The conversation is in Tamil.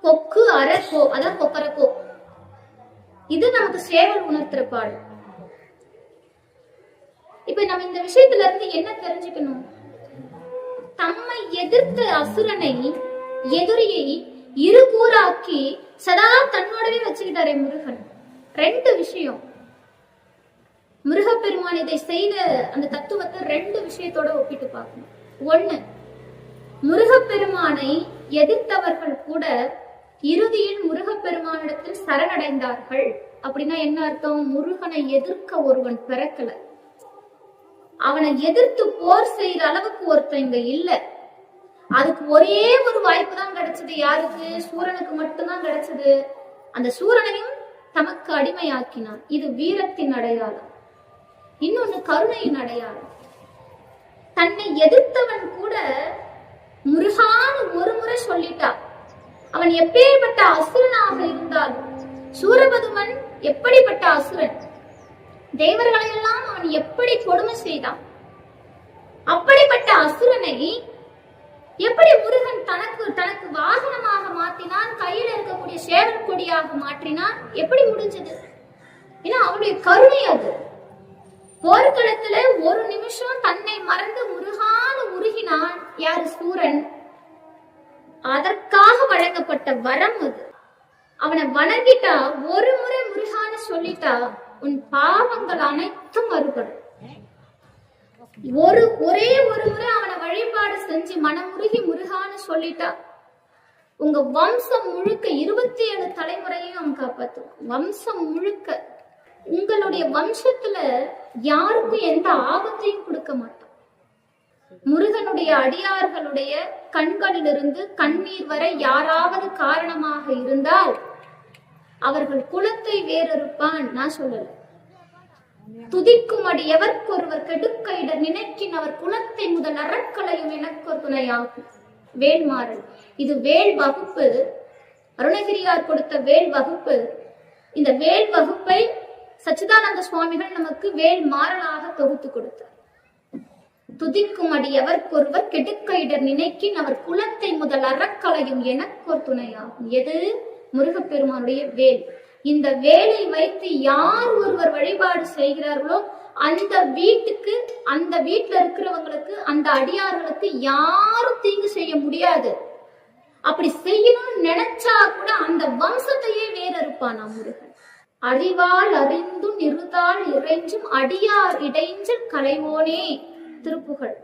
கொக்கு அரக்கோ, அதான் கொக்கரக்கோ. இது நமக்கு சேவல் உணர்த்துற பாடல். இப்ப நம்ம இந்த விஷயத்துல இருந்து என்ன தெரிஞ்சுக்கணும்? தம்மை எதிர்த்த அசுரனை, எதிரியை இருகூறாக்கி சதா தன்னோடவே வச்சுக்கிட்டாரே முருகன். ரெண்டு விஷயம். முருகப்பெருமான் இதை செய்த அந்த தத்துவத்தை ரெண்டு விஷயத்தோட ஒப்பிட்டு பார்க்கணும். ஒண்ணு, முருகப்பெருமானை எதிர்த்தவர்கள் கூட இறுதியில் முருகப்பெருமானிடத்தில் சரணடைந்தார்கள். அப்படின்னா என்ன அர்த்தம்? முருகனை எதிர்க்க ஒருவன் பிறக்கல, அவனை எதிர்த்து போர் செய்யற அளவுக்கு ஒருத்தன் இங்க இல்ல. அதுக்கு ஒரே ஒரு வாய்ப்பு தான் கிடைச்சது. யாருக்கு? சூரனுக்கு மட்டும்தான் கிடைச்சது. அந்த சூரனையும் தமக்கு அடிமையாக்கினான். இது வீரத்தின் அடையாளம். இன்னொன்னு கருணையின் அடையாளம். தன்னை எதிர்த்தவன் கூட முருகான்னு ஒரு முறை சொல்லிட்டான். அவன் எப்பேற்பட்ட அசுரனாக இருந்தாலும், சூரபதுமன் எப்படிப்பட்ட அசுரன், தேவர்களை எல்லாம் அவன் எப்படி கொடுமை செய்தான், அப்படிப்பட்ட அசுரனை எப்படி முருகன் தனக்கு வாகனமாக மாற்றினான், கையில் இருக்கக்கூடிய சேவல் கொடியாக மாற்றினான்? எப்படி முடிஞ்சது? ஏன்னா அவனுடைய கருணை அது. போர்க்களத்துல ஒரு நிமிஷம் தன்னை மறந்து முருகான்னு உருகினான். யாரு? சூரன். அதற்காக வழங்கப்பட்ட வரம் அது. அவனை வணங்கிட்டா, ஒரு முறை முருகான்னு சொல்லிட்டா, உன் பாவங்கள் அனைத்தும் மறுபடும். ஒரே ஒரு முறை அவனை வழிபாடு செஞ்சு மனமுருகி முருகான்னு சொல்லிட்டா, உங்க வம்சம் முழுக்க 27 தலைமுறையும் அவன் காப்பாத்தும். வம்சம் முழுக்க, உங்களுடைய வம்சத்துல யாருக்கும் எந்த ஆபத்தையும் கொடுக்க மாட்டான். முருகனுடைய அடியார்களுடைய கண்களிலிருந்து கண்ணீர் வரை யாராவது காரணமாக இருந்தால் அவர்கள் குலத்தை வேறறுப்பான். நான் சொல்லல. துதிக்கும் அடி எவர்க்கொருவர் கெடுக்க இடர் நினைக்கின் அவர் குலத்தை முதல் அறக்கலையும் எனக்கு ஒரு துணையாகும். வேல்மாறல். இது வேல் வகுப்பு. அருணகிரியார் கொடுத்த வேல் வகுப்பு. இந்த வேல் வகுப்பை சச்சிதானந்த சுவாமிகள் நமக்கு வேல் மாறலாக தொகுத்து கொடுத்தார். துதிக்கும் அடி எவர்க்கொருவர் கெடுக்க இடர் நினைக்கின் அவர் குலத்தை முதல் அறக்கலையும் எனக்கு ஒரு துணையாகும். எது? முருகப்பெருமானுடைய வேல். இந்த வேலை வைத்து யார் ஒருவர் வழிபாடு செய்கிறார்களோ அந்த வீட்டுக்கு, அந்த வீட்டுல இருக்கிறவங்களுக்கு, அந்த அடியார்களுக்கு யாரும் தீங்கு செய்ய முடியாது. அப்படி செய்யணும்னு நினைச்சா கூட அந்த வம்சத்தையே வேறறுப்பானா முருகன். அறிவால் அறிந்தும் நிறுதால் இறைஞ்சும் அடியார் இடைஞ்சல் கலைவோனே. திருப்புகழ்.